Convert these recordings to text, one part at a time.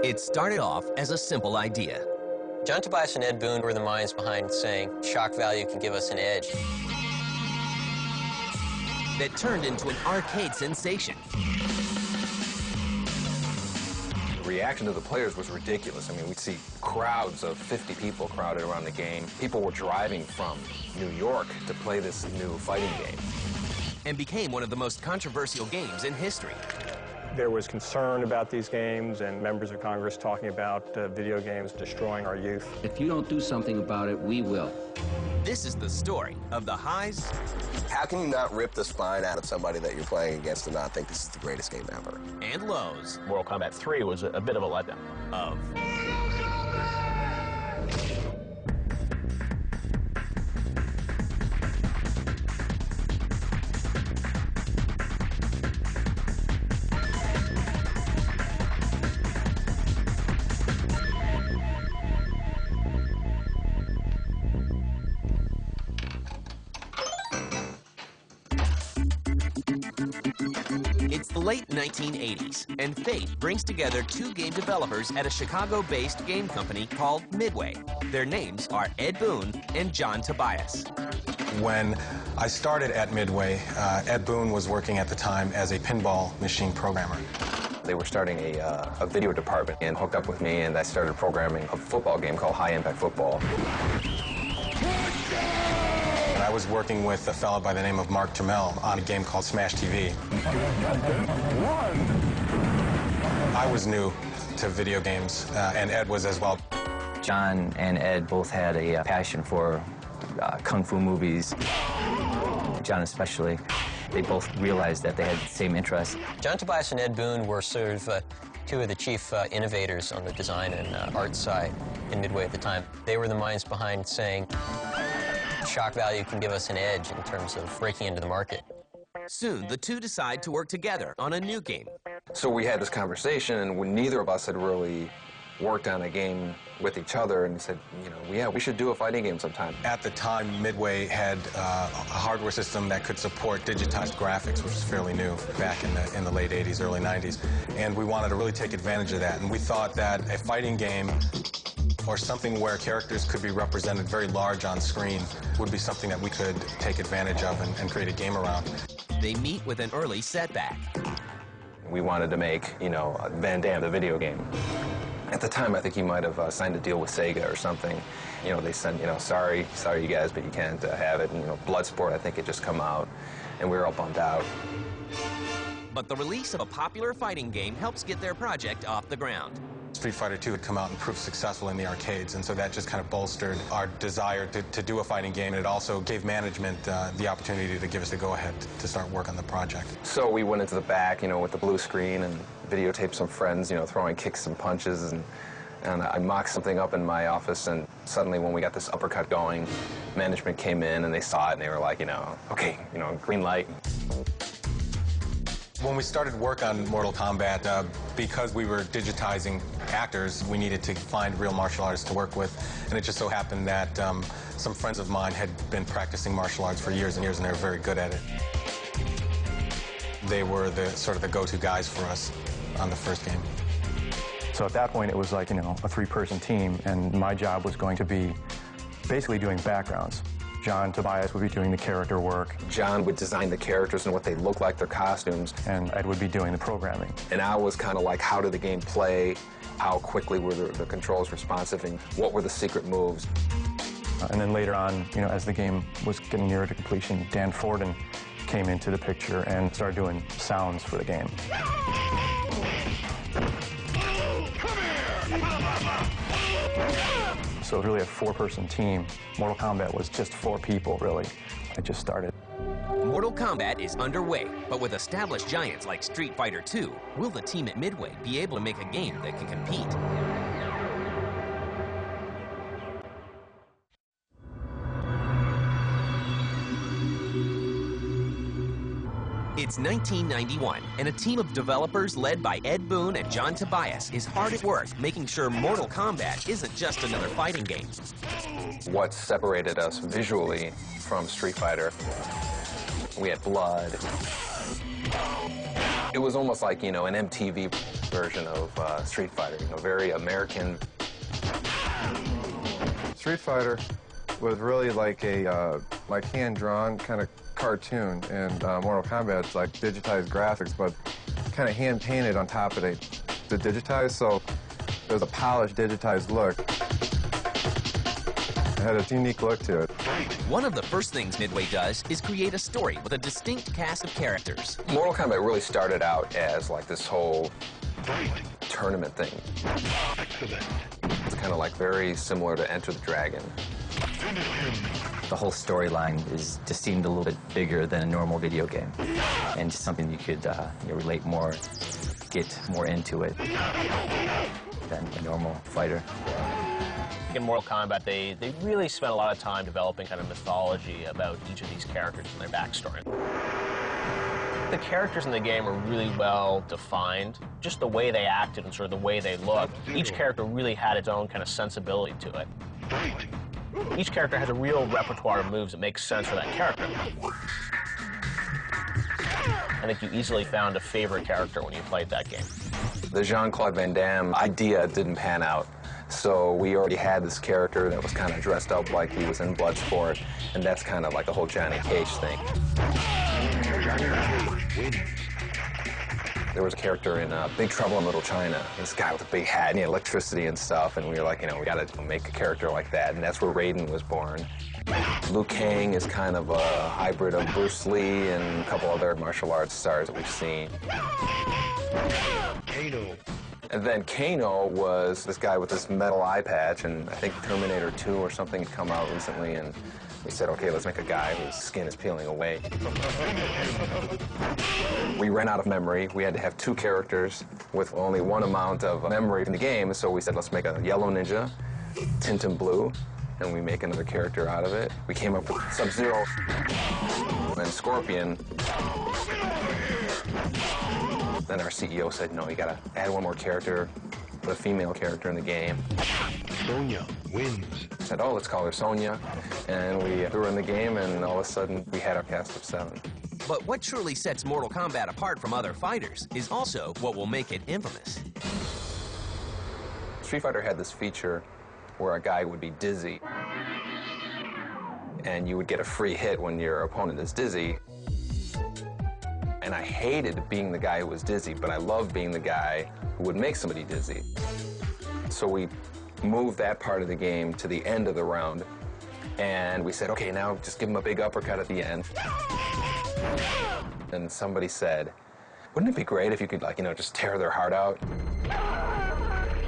It started off as a simple idea. John Tobias and Ed Boon were the minds behind saying shock value can give us an edge. That turned into an arcade sensation. The reaction to the players was ridiculous. I mean, we'd see crowds of 50 people crowded around the game. People were driving from New York to play this new fighting game. And became one of the most controversial games in history. There was concern about these games and members of Congress talking about video games destroying our youth. If you don't do something about it, we will. This is the story of the highs. How can you not rip the spine out of somebody that you're playing against and not think this is the greatest game ever? And lows. Mortal Kombat 3 was a bit of a letdown. Of. It's the late 1980s, and fate brings together two game developers at a Chicago-based game company called Midway. Their names are Ed Boon and John Tobias. When I started at Midway, Ed Boon was working at the time as a pinball machine programmer. They were starting a video department and hooked up with me, and I started programming a football game called High Impact Football. And I was working with a fellow by the name of Mark Trammell on a game called Smash TV. I was new to video games, and Ed was as well. John and Ed both had a passion for kung fu movies. John especially. They both realized that they had the same interests. John Tobias and Ed Boon were sort of two of the chief innovators on the design and art side in Midway at the time. They were the minds behind saying shock value can give us an edge in terms of breaking into the market. Soon, the two decide to work together on a new game. So we had this conversation, and when neither of us had really worked on a game with each other, and said, you know, yeah, we should do a fighting game sometime. At the time, Midway had a hardware system that could support digitized graphics, which was fairly new back in the late 80s, early 90s. And we wanted to really take advantage of that. And we thought that a fighting game or something where characters could be represented very large on screen would be something that we could take advantage of and create a game around. They meet with an early setback. We wanted to make, you know, Van Damme, the video game. At the time, I think he might have signed a deal with Sega or something. You know, they said, you know, sorry you guys, but you can't have it. And, you know, Bloodsport, I think, had just come out, and we were all bummed out. But the release of a popular fighting game helps get their project off the ground. Street Fighter II had come out and proved successful in the arcades, and so that just kind of bolstered our desire to do a fighting game, and it also gave management the opportunity to give us the go-ahead to start work on the project. So we went into the back, you know, with the blue screen and videotaped some friends, you know, throwing kicks and punches, and I mocked something up in my office, and suddenly when we got this uppercut going, management came in and they saw it and they were like, you know, okay, you know, green light. When we started work on Mortal Kombat, because we were digitizing actors, we needed to find real martial artists to work with, and it just so happened that some friends of mine had been practicing martial arts for years and years, and they were very good at it. They were the sort of the go-to guys for us on the first game. So at that point, it was like, you know, a three-person team, and my job was going to be basically doing backgrounds. John Tobias would be doing the character work. John would design the characters and what they look like, their costumes. And Ed would be doing the programming. And I was kind of like, how did the game play? How quickly were the controls responsive? And what were the secret moves? And then later on, you know, as the game was getting nearer to completion, Dan Forden came into the picture and started doing sounds for the game. So it was really a four-person team. Mortal Kombat was just 4 people, really. It just started. Mortal Kombat is underway, but with established giants like Street Fighter II, will the team at Midway be able to make a game that can compete? It's 1991, and a team of developers led by Ed Boon and John Tobias is hard at work making sure Mortal Kombat isn't just another fighting game. What separated us visually from Street Fighter, we had blood. It was almost like, you know, an MTV version of Street Fighter, you know, very American. Street Fighter was really like a like hand-drawn kind of cartoon, and Mortal Kombat is like digitized graphics, but kind of hand-painted on top of the digitized, so there's a polished, digitized look. It had a unique look to it. One of the first things Midway does is create a story with a distinct cast of characters. Mortal Kombat really started out as like this whole tournament thing. It's kind of like very similar to Enter the Dragon. The whole storyline just seemed a little bit bigger than a normal video game, and just something you could relate more, get more into it than a normal fighter. In Mortal Kombat, they really spent a lot of time developing kind of mythology about each of these characters and their backstory. The characters in the game are really well defined. Just the way they acted and sort of the way they looked. Each character really had its own kind of sensibility to it. Each character has a real repertoire of moves that makes sense for that character. I think you easily found a favorite character when you played that game. The Jean-Claude Van Damme idea didn't pan out. So we already had this character that was kind of dressed up like he was in Bloodsport, and that's kind of like the whole Johnny Cage thing. There was a character in Big Trouble in Little China, this guy with a big hat and he had electricity and stuff, and we were like, you know, we gotta make a character like that, and that's where Raiden was born. Liu Kang is kind of a hybrid of Bruce Lee and a couple other martial arts stars that we've seen. And then Kano was this guy with this metal eye patch, and I think Terminator 2 or something had come out recently, and we said, okay, let's make a guy whose skin is peeling away. We ran out of memory. We had to have two characters with only one amount of memory in the game, so we said, let's make a yellow ninja, tint him blue, and we make another character out of it. We came up with Sub-Zero and Scorpion. Then our CEO said, no, you gotta add one more character, put a female character in the game. Sonya wins. Said, oh, let's call her Sonya. And we threw her in the game, and all of a sudden, we had our cast of 7. But what truly sets Mortal Kombat apart from other fighters is also what will make it infamous. Street Fighter had this feature where a guy would be dizzy, and you would get a free hit when your opponent is dizzy. And I hated being the guy who was dizzy, but I loved being the guy who would make somebody dizzy. So we moved that part of the game to the end of the round, and we said, okay, now just give him a big uppercut at the end. And somebody said, wouldn't it be great if you could, like, you know, just tear their heart out?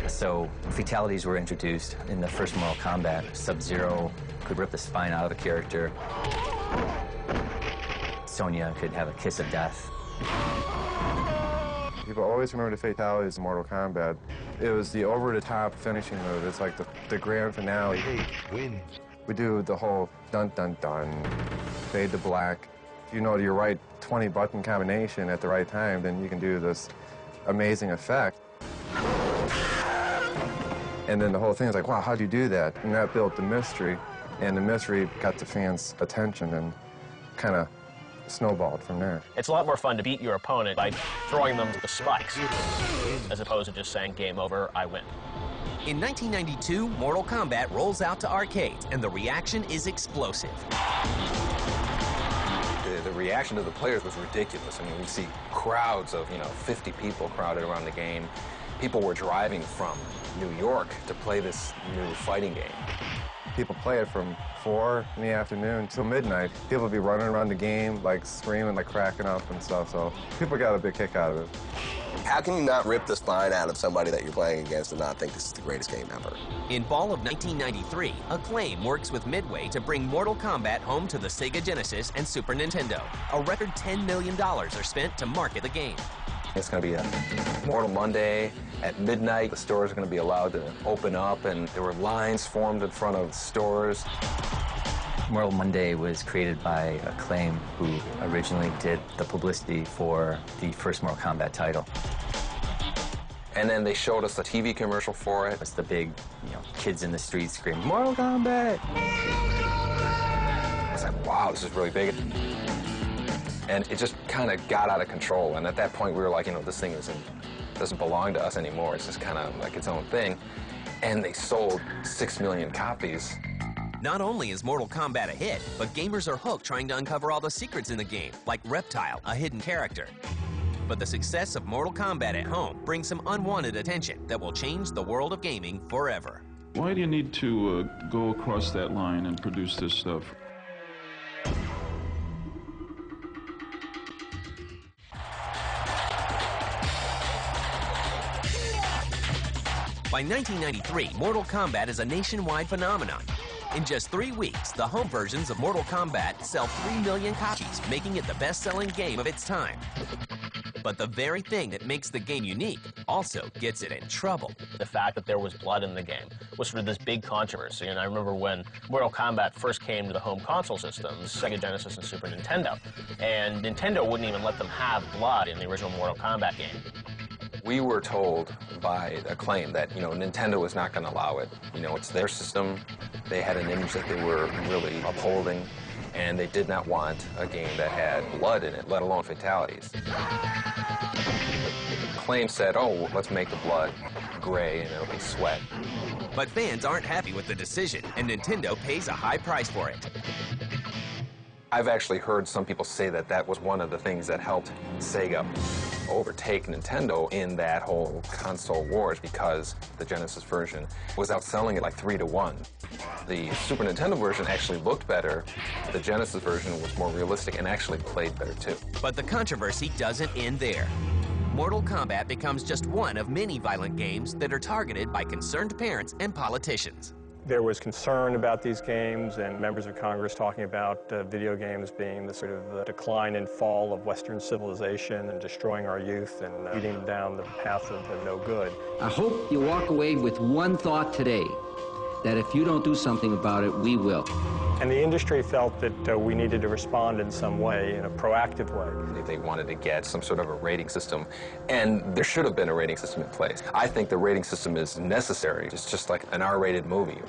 So fatalities were introduced in the first Mortal Kombat. Sub-Zero could rip the spine out of a character. Sonya could have a kiss of death. People always remember the fatalities in Mortal Kombat. It was the over-the-top finishing move. It's like the grand finale. Wins. We do the whole dun-dun-dun, fade to black. If you know your right 20-button combination at the right time, then you can do this amazing effect. And then the whole thing is like, wow, how'd you do that? And that built the mystery, and the mystery got the fans' attention and kind of snowballed from there. It's a lot more fun to beat your opponent by throwing them the spikes, as opposed to just saying, game over, I win. In 1992, Mortal Kombat rolls out to arcades, and the reaction is explosive. The reaction to the players was ridiculous. I mean, we see crowds of, 50 people crowded around the game. People were driving from New York to play this new fighting game. People play it from 4 in the afternoon till midnight. People would be running around the game, like screaming, like cracking up and stuff, so people got a big kick out of it. How can you not rip the spine out of somebody that you're playing against and not think this is the greatest game ever? In fall of 1993, Acclaim works with Midway to bring Mortal Kombat home to the Sega Genesis and Super Nintendo. A record $10 million are spent to market the game. It's going to be a Mortal Monday at midnight. The stores are going to be allowed to open up, and there were lines formed in front of stores. Mortal Monday was created by Acclaim, who originally did the publicity for the first Mortal Kombat title. And then they showed us a TV commercial for it. It's the big, kids in the streets screaming, Mortal Kombat! It's like, wow, this is really big. And it just kind of got out of control. And at that point, we were like, you know, this thing doesn't belong to us anymore. It's just kind of like its own thing. And they sold 6 million copies. Not only is Mortal Kombat a hit, but gamers are hooked trying to uncover all the secrets in the game, like Reptile, a hidden character. But the success of Mortal Kombat at home brings some unwanted attention that will change the world of gaming forever. Why do you need to go across that line and produce this stuff? By 1993, Mortal Kombat is a nationwide phenomenon. In just 3 weeks, the home versions of Mortal Kombat sell 3 million copies, making it the best-selling game of its time. But the very thing that makes the game unique also gets it in trouble. The fact that there was blood in the game was sort of this big controversy, and I remember when Mortal Kombat first came to the home console systems, Sega Genesis and Super Nintendo, and Nintendo wouldn't even let them have blood in the original Mortal Kombat game. We were told by Acclaim that, you know, Nintendo was not going to allow it. You know, it's their system. They had an image that they were really upholding, and they did not want a game that had blood in it, let alone fatalities. Acclaim said, oh, let's make the blood gray and it'll be sweat. But fans aren't happy with the decision, and Nintendo pays a high price for it. I've actually heard some people say that that was one of the things that helped Sega overtake Nintendo in that whole console wars, because the Genesis version was outselling it like 3-1. The Super Nintendo version actually looked better. The Genesis version was more realistic and actually played better too. But the controversy doesn't end there. Mortal Kombat becomes just one of many violent games that are targeted by concerned parents and politicians. There was concern about these games, and members of Congress talking about video games being the sort of decline and fall of Western civilization and destroying our youth and leading them down the path of the no good. I hope you walk away with one thought today, that if you don't do something about it, we will. And the industry felt that we needed to respond in some way, in a proactive way. They wanted to get some sort of a rating system, and there should have been a rating system in place. I think the rating system is necessary. It's just like an R-rated movie.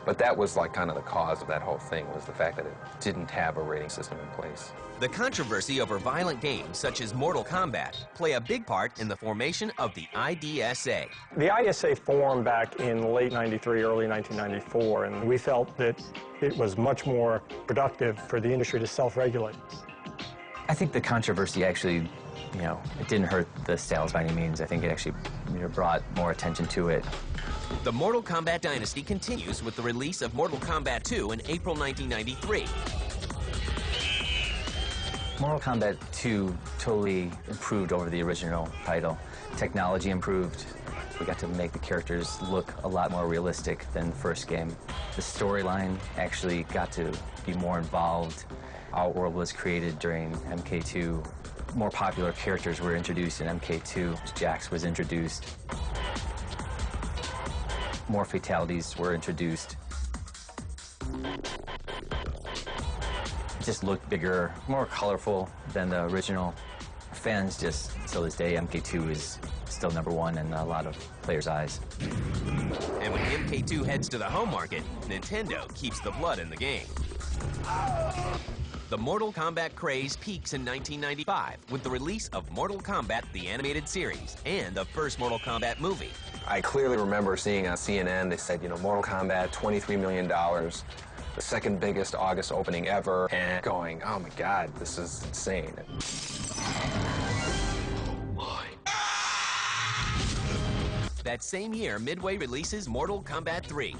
But that was like kind of the cause of that whole thing, was the fact that it didn't have a rating system in place. The controversy over violent games such as Mortal Kombat play a big part in the formation of the IDSA. The IDSA formed back in late '93, early 1994, and we felt that it was much more productive for the industry to self-regulate. I think the controversy actually, you know, it didn't hurt the sales by any means. I think it actually, you know, brought more attention to it. The Mortal Kombat dynasty continues with the release of Mortal Kombat 2 in April 1993. Mortal Kombat 2 totally improved over the original title. Technology improved. We got to make the characters look a lot more realistic than the first game. The storyline actually got to be more involved. Outworld was created during MK2. More popular characters were introduced in MK2. Jax was introduced. More fatalities were introduced. It just looked bigger, more colorful than the original. Fans just, till this day, MK2 is still #1 in a lot of players' eyes. And when MK2 heads to the home market, Nintendo keeps the blood in the game. The Mortal Kombat craze peaks in 1995 with the release of Mortal Kombat the Animated Series and the first Mortal Kombat movie. I clearly remember seeing on CNN, they said, you know, Mortal Kombat, $23 million, the second biggest August opening ever, and going, oh my God, this is insane. That same year, Midway releases Mortal Kombat 3.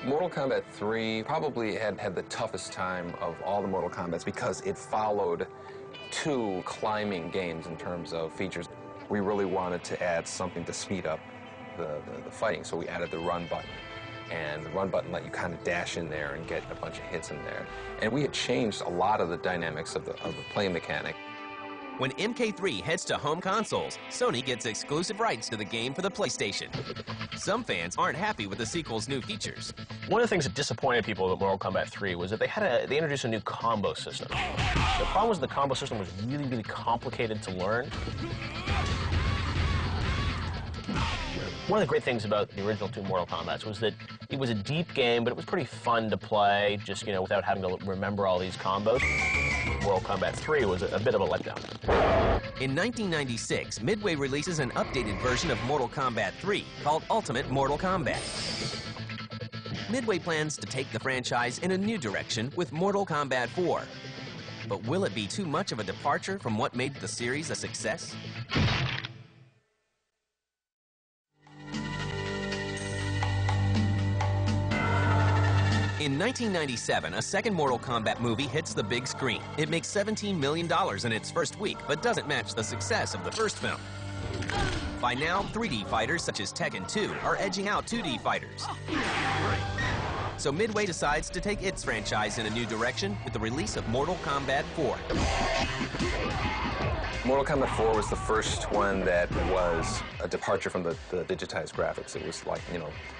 Mortal Kombat 3 probably had the toughest time of all the Mortal Kombats because it followed 2 climbing games in terms of features. We really wanted to add something to speed up the fighting, so we added the run button. And the run button let you kind of dash in there and get a bunch of hits in there. And we had changed a lot of the dynamics of the play mechanic. When MK3 heads to home consoles, Sony gets exclusive rights to the game for the PlayStation. Some fans aren't happy with the sequel's new features. One of the things that disappointed people about Mortal Kombat 3 was that they introduced a new combo system. The problem was the combo system was really, really complicated to learn. One of the great things about the original 2 Mortal Kombats was that it was a deep game, but it was pretty fun to play, just, you know, without having to remember all these combos. Mortal Kombat 3 was a bit of a letdown. In 1996, Midway releases an updated version of Mortal Kombat 3 called Ultimate Mortal Kombat. Midway plans to take the franchise in a new direction with Mortal Kombat 4. But will it be too much of a departure from what made the series a success? In 1997, a second Mortal Kombat movie hits the big screen. It makes $17 million in its first week, but doesn't match the success of the first film. By now, 3D fighters such as Tekken 2 are edging out 2D fighters. So Midway decides to take its franchise in a new direction with the release of Mortal Kombat 4. Mortal Kombat 4 was the first one that was a departure from the digitized graphics. It was like,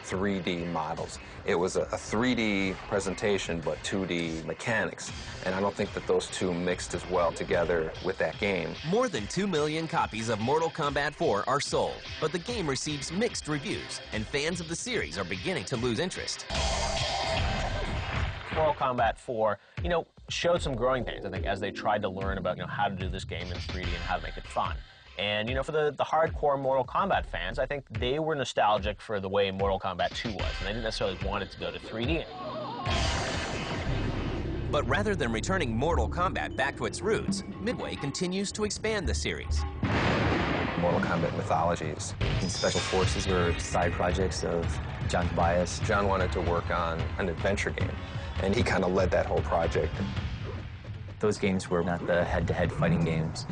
3D models. It was a 3D presentation, but 2D mechanics. And I don't think that those two mixed as well together with that game. More than 2 million copies of Mortal Kombat 4 are sold, but the game receives mixed reviews, and fans of the series are beginning to lose interest. Mortal Kombat 4, showed some growing pains, I think, as they tried to learn about, how to do this game in 3D and how to make it fun. And, for the hardcore Mortal Kombat fans, I think they were nostalgic for the way Mortal Kombat 2 was, and they didn't necessarily want it to go to 3D. But rather than returning Mortal Kombat back to its roots, Midway continues to expand the series. Mortal Kombat mythologies. And Special Forces were side projects of John Tobias. John wanted to work on an adventure game, and he kind of led that whole project. Those games were not the head-to-head fighting games.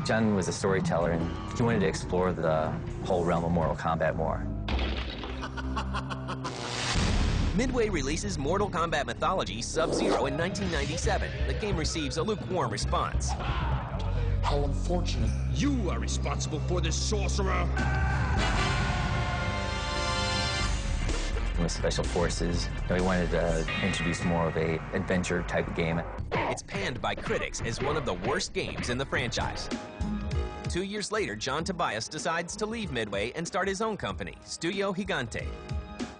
John was a storyteller, and he wanted to explore the whole realm of Mortal Kombat more. Midway releases Mortal Kombat Mythology Sub-Zero in 1997. The game receives a lukewarm response. How unfortunate. You are responsible for this, sorcerer! With Special Forces, we wanted to introduce more of a adventure type of game. It's panned by critics as one of the worst games in the franchise. 2 years later, John Tobias decides to leave Midway and start his own company, Studio Gigante.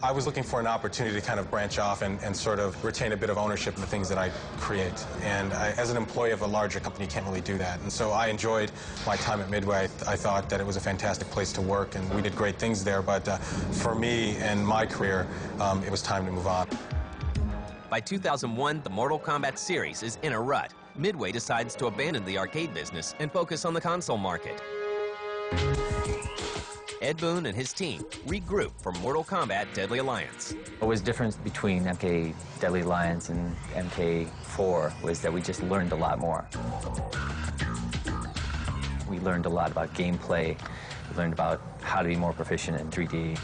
I was looking for an opportunity to kind of branch off and sort of retain a bit of ownership of the things that I create. And as an employee of a larger company, you can't really do that. And so I enjoyed my time at Midway. I thought that it was a fantastic place to work, and we did great things there. But for me and my career, it was time to move on. By 2001, the Mortal Kombat series is in a rut. Midway decides to abandon the arcade business and focus on the console market. Ed Boon and his team regroup for Mortal Kombat Deadly Alliance. What was different between MK Deadly Alliance and MK4 was that we just learned a lot more. We learned a lot about gameplay. We learned about how to be more proficient in 3D.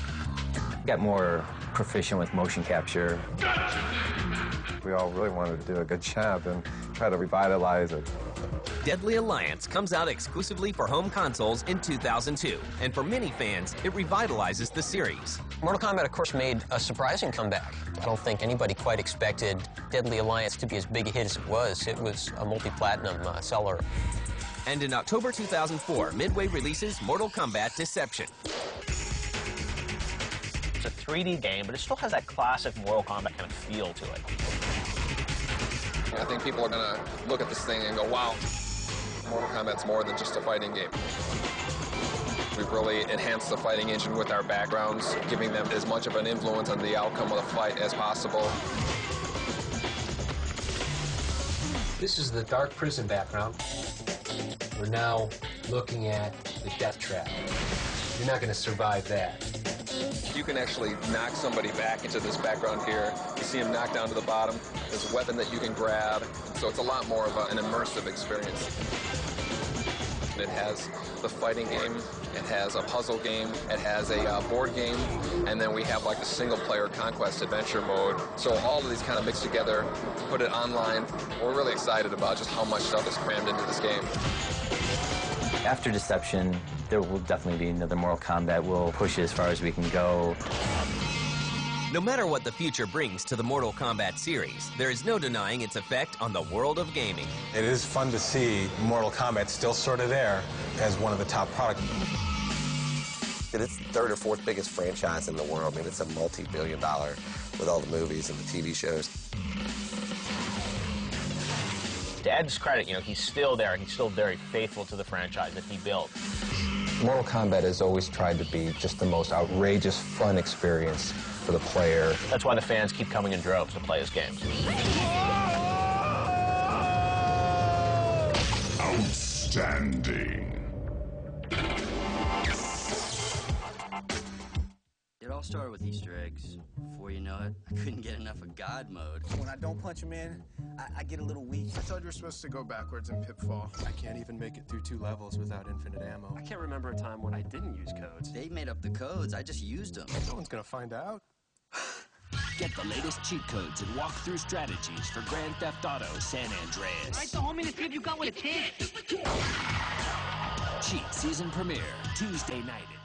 Got more proficient with motion capture. We all really wanted to do a good job and try to revitalize it. Deadly Alliance comes out exclusively for home consoles in 2002, and for many fans, it revitalizes the series. Mortal Kombat, of course, made a surprising comeback. I don't think anybody quite expected Deadly Alliance to be as big a hit as it was. It was a multi-platinum seller. And in October 2004, Midway releases Mortal Kombat Deception. It's a 3D game, but it still has that classic Mortal Kombat kind of feel to it. I think people are going to look at this thing and go, wow, Mortal Kombat's more than just a fighting game. We've really enhanced the fighting engine with our backgrounds, giving them as much of an influence on the outcome of the fight as possible. This is the dark prison background. We're now looking at the death trap. You're not going to survive that. You can actually knock somebody back into this background here. You see him knocked down to the bottom. There's a weapon that you can grab. So it's a lot more of an immersive experience. It has the fighting game, it has a puzzle game, it has a board game, and then we have like the single-player conquest adventure mode. So all of these kind of mixed together, put it online. We're really excited about just how much stuff is crammed into this game. After Deception, there will definitely be another Mortal Kombat. We'll push it as far as we can go. No matter what the future brings to the Mortal Kombat series, there is no denying its effect on the world of gaming. It is fun to see Mortal Kombat still sort of there as one of the top products. It's the third or fourth biggest franchise in the world. I mean, it's a multi-billion-dollar with all the movies and the TV shows. To Ed's credit, you know, he's still there. He's still very faithful to the franchise that he built. Mortal Kombat has always tried to be just the most outrageous, fun experience for the player. That's why the fans keep coming in droves to play his games. Outstanding. It all started with Easter eggs. Before you know it, I couldn't get enough of God mode. When I don't punch him in, I get a little weak. I thought you were supposed to go backwards in Pitfall. I can't even make it through 2 levels without infinite ammo. I can't remember a time when I didn't use codes. They made up the codes. I just used them. No one's gonna find out. Get the latest cheat codes and walk-through strategies for Grand Theft Auto San Andreas. Right, the homie, let's see if you got what it takes. Cheat season premiere, Tuesday night at